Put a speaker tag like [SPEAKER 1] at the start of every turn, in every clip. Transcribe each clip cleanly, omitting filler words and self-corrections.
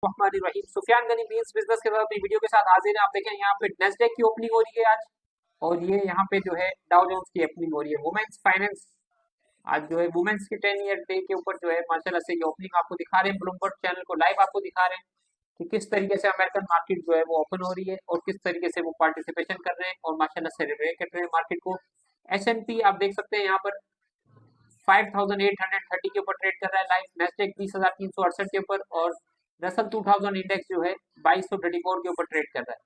[SPEAKER 1] रहीम Sufiyan Ghani beans business के साथ अपनी वीडियो के साथ हाजिर है। आप देखें यहाँ पे नेस्डेक की ओपनिंग हो रही है आज, और ये यहाँ पे जो है डाउ जोन्स की ओपनिंग हो रही है। वुमेन्स फाइनेंस आज जो है वुमेन्स की 10 ईयर डे के ऊपर जो है माशाल्लाह से ये ओपनिंग आपको दिखा रहे हैं। ब्लूमबर्ग चैनल को लाइव आपको दिखा रहे हैं कि किस तरीके से अमेरिकन मार्केट जो है वो ओपन हो रही है और किस तरीके से वो पार्टिसिपेशन कर रहे हैं और माशाल्लाह से रिव्यू कर रहे हैं मार्केट को। S&P आप देख सकते हैं यहाँ पर 5830 के ऊपर ट्रेड कर रहा है लाइव। नेस्डेक 20,368 के ऊपर और रसल 2000 इंडेक्स जो है 2234 के ऊपर ट्रेड कर रहा है।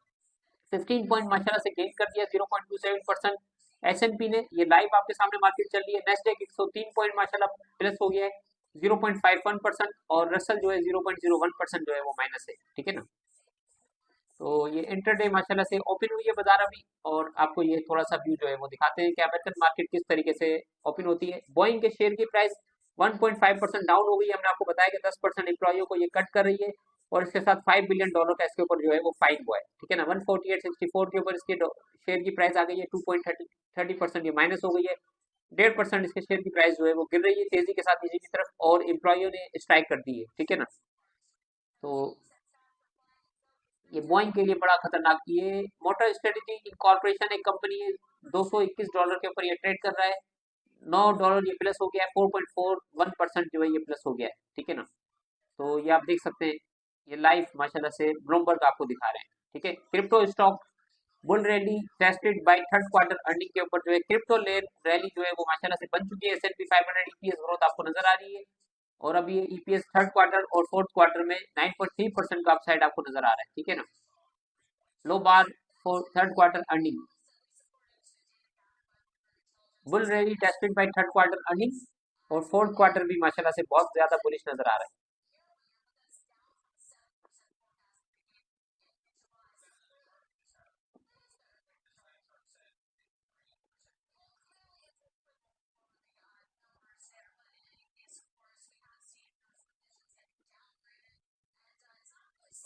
[SPEAKER 1] 15 पॉइंट माशाल्लाह से गेन कर दिया 0.27%। S&P ने ये लाइव आपके सामने मार्केट चल रही है। नेस्डेक 103 पॉइंट माशाल्लाह प्लस हो गया है 0.51%, और रसल जो है 0.01% जो है वो माइनस है। ठीक है ना, तो ये इंटरडे माशाल्लाह से ओपन हुई है बाजार अभी, और आपको ये थोड़ा सा व्यू जो है वो दिखाते हैं कि अमेरिकन मार्केट किस तरीके से ओपन होती है। बोइंग के शेयर की प्राइस 1.5% डाउन हो गई है। हमने आपको बताया कि 10% एम्प्लॉइयों को ये कट कर रही है, और इसके साथ $5 बिलियन का इसके ऊपर जो है वो फाइन हुआ है। ठीक है ना, 148.64 के ऊपर इसके शेयर की प्राइस आ गई है। 2.30% ये माइनस हो गई है। 1.5% इसके शेयर की प्राइस जो है वो गिर रही है तेजी के साथ नीचे की तरफ, और एम्प्लॉइयों ने स्ट्राइक कर दी है। ठीक है ना, तो ये बोइंग के लिए बड़ा खतरनाक। ये मोटर स्ट्रेटेजी कॉर्पोरेशन एक कंपनी है, $221 के ऊपर ये ट्रेड कर रहा है। $9 ये प्लस हो गया है। 4.41% जो है ये प्लस हो गया है। ठीक है ना, तो ये आप देख सकते हैं ये लाइव माशाल्लाह से ब्लूमबर्ग आपको दिखा रहे हैं। ठीक है, crypto stock bull rally tested by third quarter earning के ऊपर जो है क्रिप्टो रैली जो है वो माशाल्लाह से बन चुकी है। S&P 500 EPS ग्रोथ आपको नजर आ रही है, और अभी ये EPS थर्ड क्वार्टर और फोर्थ क्वार्टर में 9.3% का अपसाइड आपको नजर आ रहा है। ठीक है ना, low bar for third quarter earning, bull rally tested by third quarter earning, और फोर्थ क्वार्टर भी माशाल्लाह से बहुत ज्यादा बुलिश नजर आ रहा है।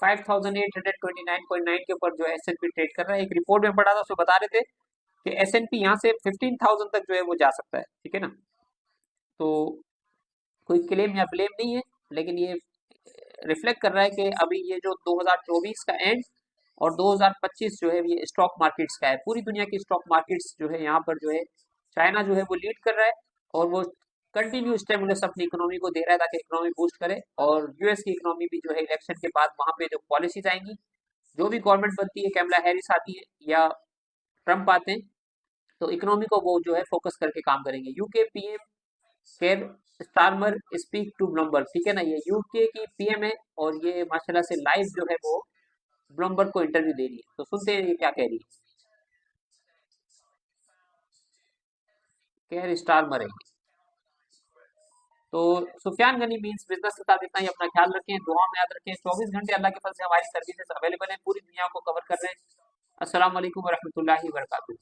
[SPEAKER 1] 5829.9 के ऊपर जो है S&P ट्रेड कर रहा है। एक रिपोर्ट में पढ़ा था, उसमें बता रहे थे कि S&P यहाँ से 15,000 तक जो है वो जा सकता है। ठीक है ना, तो कोई क्लेम या ब्लेम नहीं है, लेकिन ये रिफ्लेक्ट कर रहा है कि अभी ये जो 2024 का एंड और 2025 जो है ये स्टॉक मार्केट्स का है। पूरी दुनिया की स्टॉक मार्केट्स जो है यहाँ पर जो है चाइना जो है वो लीड कर रहा है, और वो कंटिन्यू स्टेमुलस अपनी इकोनॉमी को दे रहा है ताकि इकोनॉमी बूस्ट करे। और यूएस की इकोनॉमी भी जो है इलेक्शन के बाद वहां पे जो पॉलिसीज आएंगी, जो भी गवर्नमेंट बनती है, कैमला हैरिस आती है या ट्रंप आते हैं, तो इकोनॉमी को वो जो है फोकस करके काम करेंगे। यूके पीएम केर स्टारमर स्पीक टू ब्लूमबर्ग। ठीक है ना, ये यूके की पीएम है, और ये माशाल्लाह से लाइव जो है वो ब्लूमबर्ग को इंटरव्यू दे रही है। तो सुनते हैं ये क्या कह रही है। केर स्टारमर है ये। तो सुफियान गनी मीन्स बिजनेस के साथ इतना ही। अपना ख्याल रखें, दुआ में याद रखें। 24 घंटे अल्लाह के फजल से हमारी सर्विसेज अवेलेबल हैं, पूरी दुनिया को कवर कर रहे हैं। अस्सलाम वालेकुम रहमतुल्लाहि व बरकातुहू।